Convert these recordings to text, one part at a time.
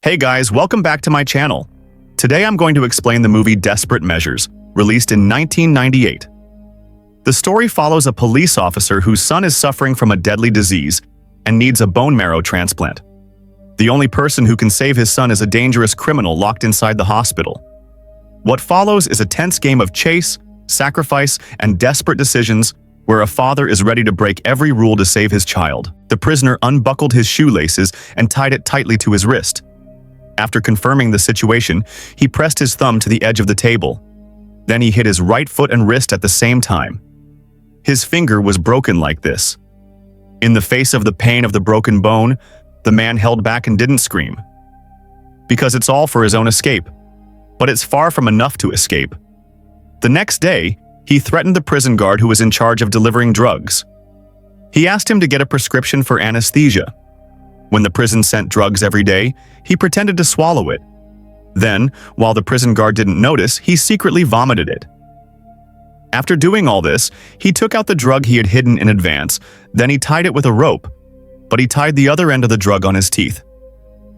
Hey guys, welcome back to my channel. Today I'm going to explain the movie Desperate Measures, released in 1998. The story follows a police officer whose son is suffering from a deadly disease and needs a bone marrow transplant. The only person who can save his son is a dangerous criminal locked inside the hospital. What follows is a tense game of chase, sacrifice, and desperate decisions where a father is ready to break every rule to save his child. The prisoner unbuckled his shoelaces and tied it tightly to his wrist. After confirming the situation, he pressed his thumb to the edge of the table. Then he hit his right foot and wrist at the same time. His finger was broken like this. In the face of the pain of the broken bone, the man held back and didn't scream. Because it's all for his own escape. But it's far from enough to escape. The next day, he threatened the prison guard who was in charge of delivering drugs. He asked him to get a prescription for anesthesia. When the prison sent drugs every day, he pretended to swallow it. Then, while the prison guard didn't notice, he secretly vomited it. After doing all this, he took out the drug he had hidden in advance, then he tied it with a rope, but he tied the other end of the drug on his teeth.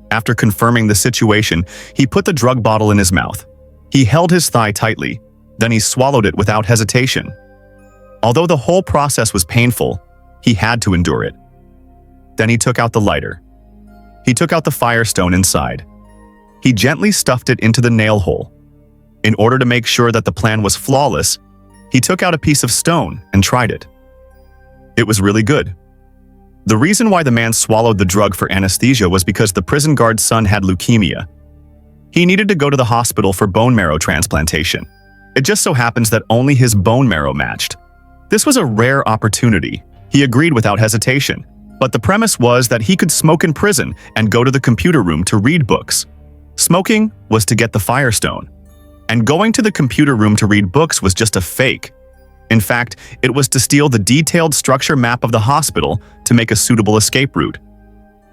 After confirming the situation, he put the drug bottle in his mouth. He held his thigh tightly, then he swallowed it without hesitation. Although the whole process was painful, he had to endure it. Then he took out the lighter. He took out the firestone inside. He gently stuffed it into the nail hole. In order to make sure that the plan was flawless, he took out a piece of stone and tried it. It was really good. The reason why the man swallowed the drug for anesthesia was because the prison guard's son had leukemia. He needed to go to the hospital for bone marrow transplantation. It just so happens that only his bone marrow matched. This was a rare opportunity. He agreed without hesitation. But the premise was that he could smoke in prison and go to the computer room to read books. Smoking was to get the firestone. And going to the computer room to read books was just a fake. In fact, it was to steal the detailed structure map of the hospital to make a suitable escape route.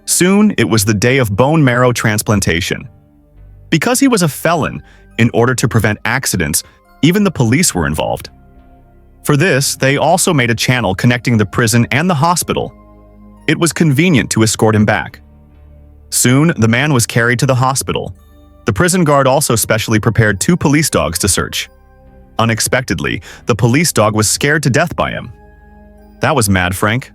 Soon, it was the day of bone marrow transplantation. Because he was a felon, in order to prevent accidents, even the police were involved. For this, they also made a channel connecting the prison and the hospital. It was convenient to escort him back. Soon, the man was carried to the hospital. The prison guard also specially prepared 2 police dogs to search. Unexpectedly, the police dog was scared to death by him. That was mad, Frank.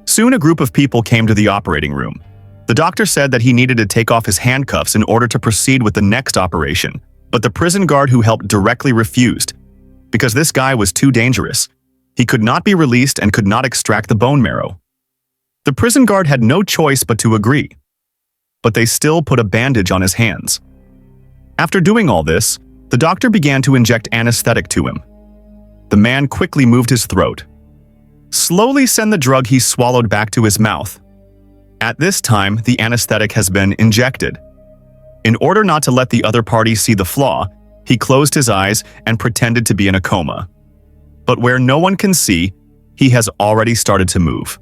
Soon, a group of people came to the operating room. The doctor said that he needed to take off his handcuffs in order to proceed with the next operation, but the prison guard who helped directly refused, because this guy was too dangerous. He could not be released and could not extract the bone marrow. The prison guard had no choice but to agree, but they still put a bandage on his hands. After doing all this, the doctor began to inject anesthetic to him. The man quickly moved his throat. Slowly send the drug he swallowed back to his mouth. At this time, the anesthetic has been injected. In order not to let the other party see the flaw, he closed his eyes and pretended to be in a coma. But where no one can see, he has already started to move.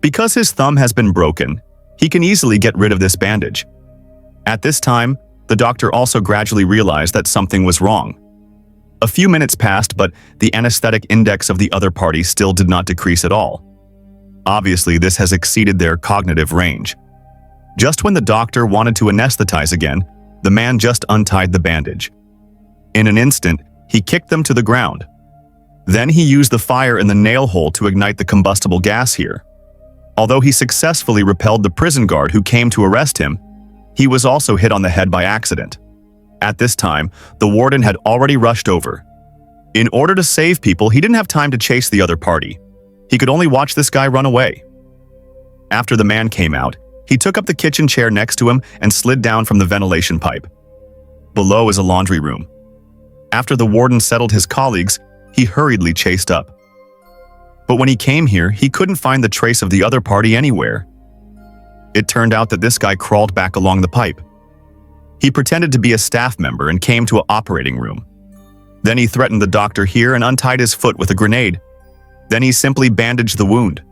Because his thumb has been broken, he can easily get rid of this bandage. At this time, the doctor also gradually realized that something was wrong. A few minutes passed, but the anesthetic index of the other party still did not decrease at all. Obviously, this has exceeded their cognitive range. Just when the doctor wanted to anesthetize again, the man just untied the bandage. In an instant, he kicked them to the ground. Then he used the fire in the nail hole to ignite the combustible gas here. Although he successfully repelled the prison guard who came to arrest him, he was also hit on the head by accident. At this time, the warden had already rushed over. In order to save people, he didn't have time to chase the other party. He could only watch this guy run away. After the man came out, he took up the kitchen chair next to him and slid down from the ventilation pipe. Below is a laundry room. After the warden settled his colleagues, he hurriedly chased up. But when he came here, he couldn't find the trace of the other party anywhere. It turned out that this guy crawled back along the pipe. He pretended to be a staff member and came to an operating room. Then he threatened the doctor here and untied his foot with a grenade. Then he simply bandaged the wound.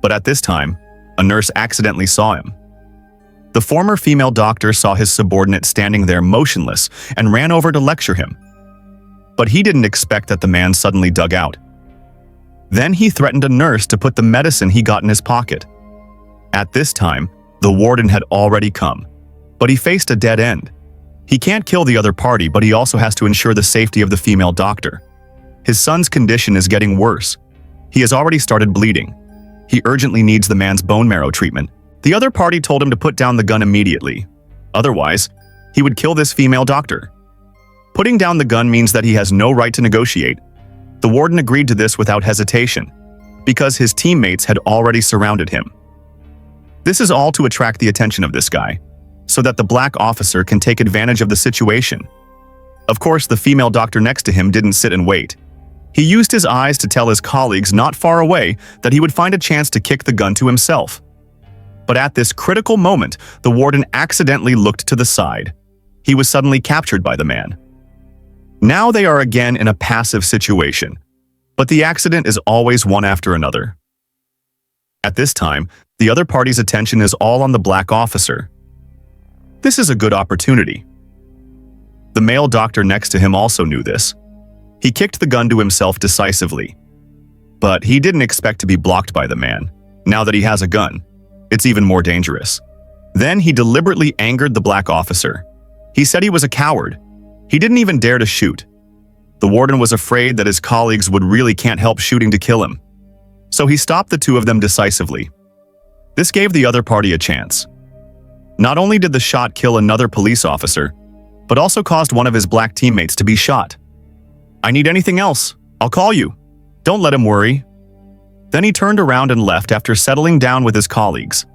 But at this time, a nurse accidentally saw him. The former female doctor saw his subordinate standing there motionless and ran over to lecture him. But he didn't expect that the man suddenly dug out. Then he threatened a nurse to put the medicine he got in his pocket. At this time, The warden had already come, but he faced a dead end. He can't kill the other party, but he also has to ensure the safety of the female doctor. His son's condition is getting worse. He has already started bleeding. He urgently needs the man's bone marrow treatment. The other party told him to put down the gun immediately. Otherwise, he would kill this female doctor. Putting down the gun means that he has no right to negotiate. The warden agreed to this without hesitation, because his teammates had already surrounded him. This is all to attract the attention of this guy, so that the black officer can take advantage of the situation. Of course, the female doctor next to him didn't sit and wait. He used his eyes to tell his colleagues not far away that he would find a chance to kick the gun to himself. But at this critical moment, the warden accidentally looked to the side. He was suddenly captured by the man. Now they are again in a passive situation, but the accident is always one after another. At this time, the other party's attention is all on the black officer. This is a good opportunity. The male doctor next to him also knew this. He kicked the gun to himself decisively. But he didn't expect to be blocked by the man. Now that he has a gun, it's even more dangerous. Then he deliberately angered the black officer. He said he was a coward. He didn't even dare to shoot. The warden was afraid that his colleagues would really can't help shooting to kill him. So he stopped the two of them decisively. This gave the other party a chance. Not only did the shot kill another police officer, but also caused one of his black teammates to be shot. "I need anything else. I'll call you. Don't let him worry." Then he turned around and left after settling down with his colleagues.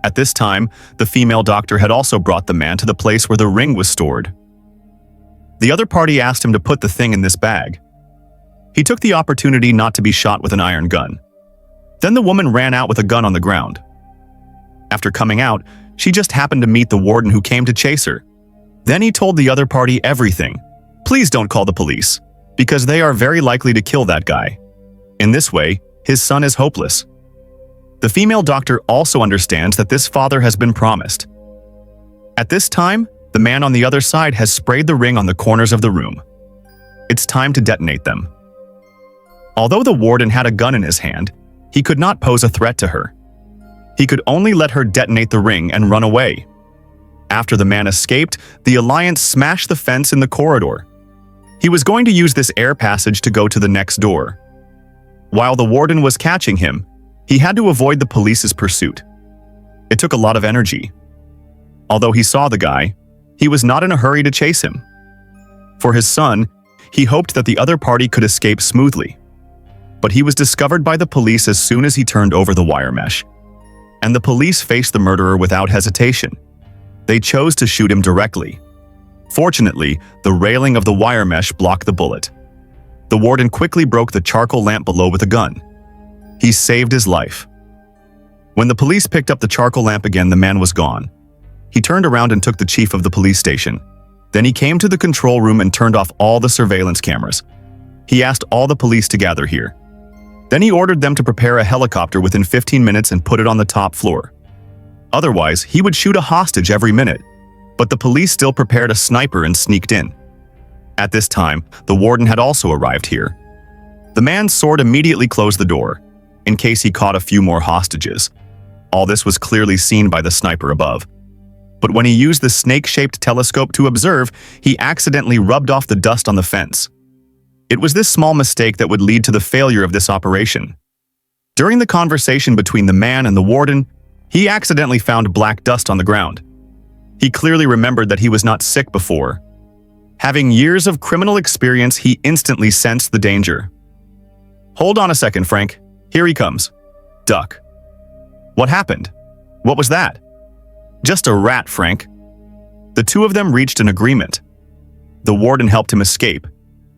At this time, the female doctor had also brought the man to the place where the ring was stored. The other party asked him to put the thing in this bag. He took the opportunity not to be shot with an iron gun. Then the woman ran out with a gun on the ground. After coming out, she just happened to meet the warden who came to chase her. Then he told the other party everything. "Please don't call the police, because they are very likely to kill that guy. In this way, his son is hopeless." The female doctor also understands that this father has been promised. At this time, the man on the other side has sprayed the ring on the corners of the room. It's time to detonate them. Although the warden had a gun in his hand, he could not pose a threat to her. He could only let her detonate the ring and run away. After the man escaped, the Alliance smashed the fence in the corridor. He was going to use this air passage to go to the next door. While the warden was catching him, he had to avoid the police's pursuit. It took a lot of energy. Although he saw the guy, he was not in a hurry to chase him. For his son, he hoped that the other party could escape smoothly. But he was discovered by the police as soon as he turned over the wire mesh. And the police faced the murderer without hesitation. They chose to shoot him directly. Fortunately, the railing of the wire mesh blocked the bullet. The warden quickly broke the charcoal lamp below with a gun. He saved his life. When the police picked up the charcoal lamp again, the man was gone. He turned around and took the chief of the police station. Then he came to the control room and turned off all the surveillance cameras. He asked all the police to gather here. Then he ordered them to prepare a helicopter within 15 minutes and put it on the top floor. Otherwise, he would shoot a hostage every minute. But the police still prepared a sniper and sneaked in. At this time, the warden had also arrived here. The man's sword immediately closed the door, in case he caught a few more hostages. All this was clearly seen by the sniper above. But when he used the snake-shaped telescope to observe, he accidentally rubbed off the dust on the fence. It was this small mistake that would lead to the failure of this operation. During the conversation between the man and the warden, he accidentally found black dust on the ground. He clearly remembered that he was not sick before. Having years of criminal experience, he instantly sensed the danger. "Hold on a second, Frank. Here he comes." "Duck." "What happened? What was that?" "Just a rat, Frank." The two of them reached an agreement. The warden helped him escape.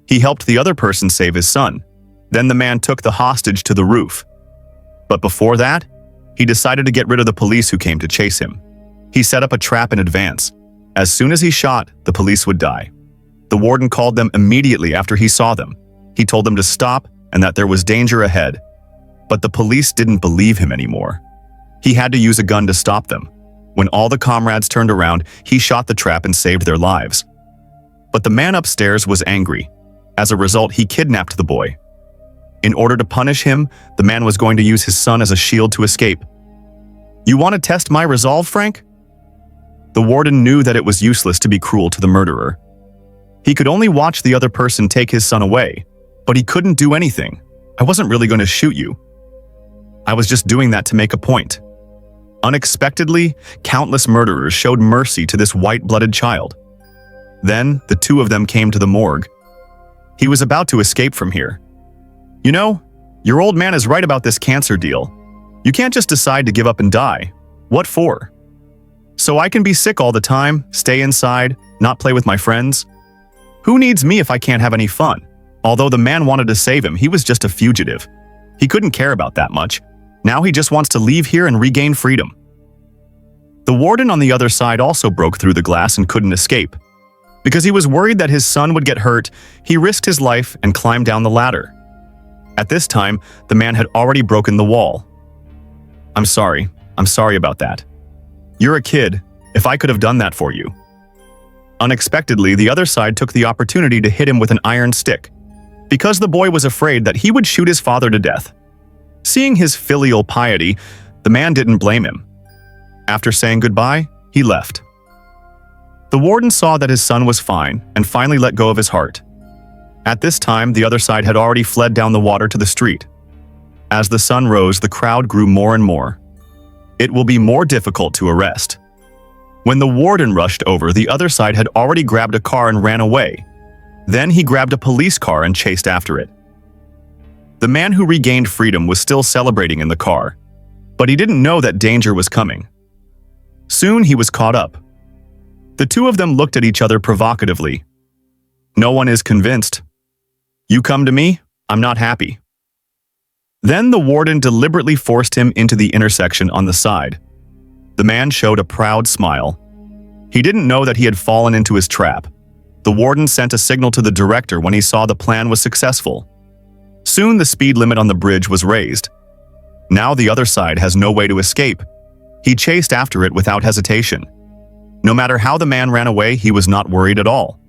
He helped the other person save his son. Then the man took the hostage to the roof. But before that, he decided to get rid of the police who came to chase him. He set up a trap in advance. As soon as he shot, the police would die. The warden called them immediately after he saw them. He told them to stop and that there was danger ahead. But the police didn't believe him anymore. He had to use a gun to stop them. When all the comrades turned around, he shot the trap and saved their lives. But the man upstairs was angry. As a result, he kidnapped the boy. In order to punish him, the man was going to use his son as a shield to escape. You want to test my resolve, Frank? The warden knew that it was useless to be cruel to the murderer. He could only watch the other person take his son away, but he couldn't do anything. I wasn't really going to shoot you. I was just doing that to make a point. Unexpectedly, countless murderers showed mercy to this white-blooded child. Then, the two of them came to the morgue. He was about to escape from here. You know, your old man is right about this cancer deal. You can't just decide to give up and die. What for? So I can be sick all the time, stay inside, not play with my friends? Who needs me if I can't have any fun? Although the man wanted to save him, he was just a fugitive. He couldn't care about that much. Now he just wants to leave here and regain freedom. The warden on the other side also broke through the glass and couldn't escape. Because he was worried that his son would get hurt, he risked his life and climbed down the ladder. At this time, the man had already broken the wall. I'm sorry about that. You're a kid. If I could have done that for you. Unexpectedly, the other side took the opportunity to hit him with an iron stick, because the boy was afraid that he would shoot his father to death. Seeing his filial piety, the man didn't blame him. After saying goodbye, he left. The warden saw that his son was fine and finally let go of his heart. At this time, the other side had already fled down the water to the street. As the sun rose, the crowd grew more and more. It will be more difficult to arrest. When the warden rushed over, the other side had already grabbed a car and ran away. Then he grabbed a police car and chased after it. The man who regained freedom was still celebrating in the car, but he didn't know that danger was coming. Soon he was caught up. The two of them looked at each other provocatively. No one is convinced. You come to me, I'm not happy. Then the warden deliberately forced him into the intersection on the side. The man showed a proud smile. He didn't know that he had fallen into his trap. The warden sent a signal to the director when he saw the plan was successful. Soon the speed limit on the bridge was raised. Now the other side has no way to escape. He chased after it without hesitation. No matter how the man ran away, he was not worried at all.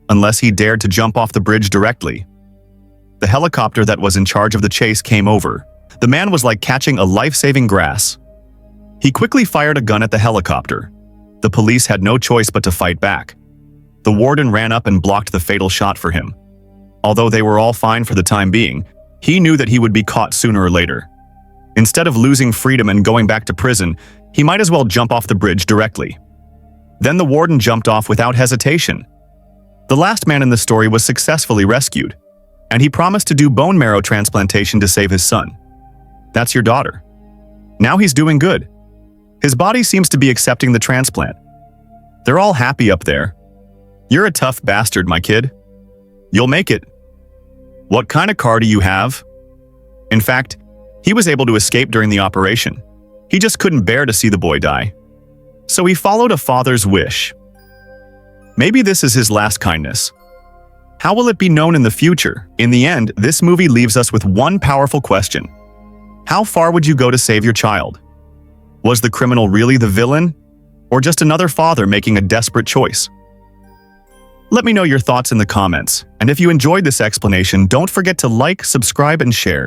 Unless he dared to jump off the bridge directly. The helicopter that was in charge of the chase came over. The man was like catching a life-saving grass. He quickly fired a gun at the helicopter. The police had no choice but to fight back. The warden ran up and blocked the fatal shot for him. Although they were all fine for the time being, he knew that he would be caught sooner or later. Instead of losing freedom and going back to prison, he might as well jump off the bridge directly. Then the warden jumped off without hesitation. The last man in the story was successfully rescued, and he promised to do bone marrow transplantation to save his son. That's your daughter. Now he's doing good. His body seems to be accepting the transplant. They're all happy up there. You're a tough bastard, my kid. You'll make it. What kind of car do you have? In fact, he was able to escape during the operation. He just couldn't bear to see the boy die. So he followed a father's wish. Maybe this is his last kindness. How will it be known in the future? In the end, this movie leaves us with one powerful question. How far would you go to save your child? Was the criminal really the villain? Or just another father making a desperate choice? Let me know your thoughts in the comments, and if you enjoyed this explanation, don't forget to like, subscribe, and share.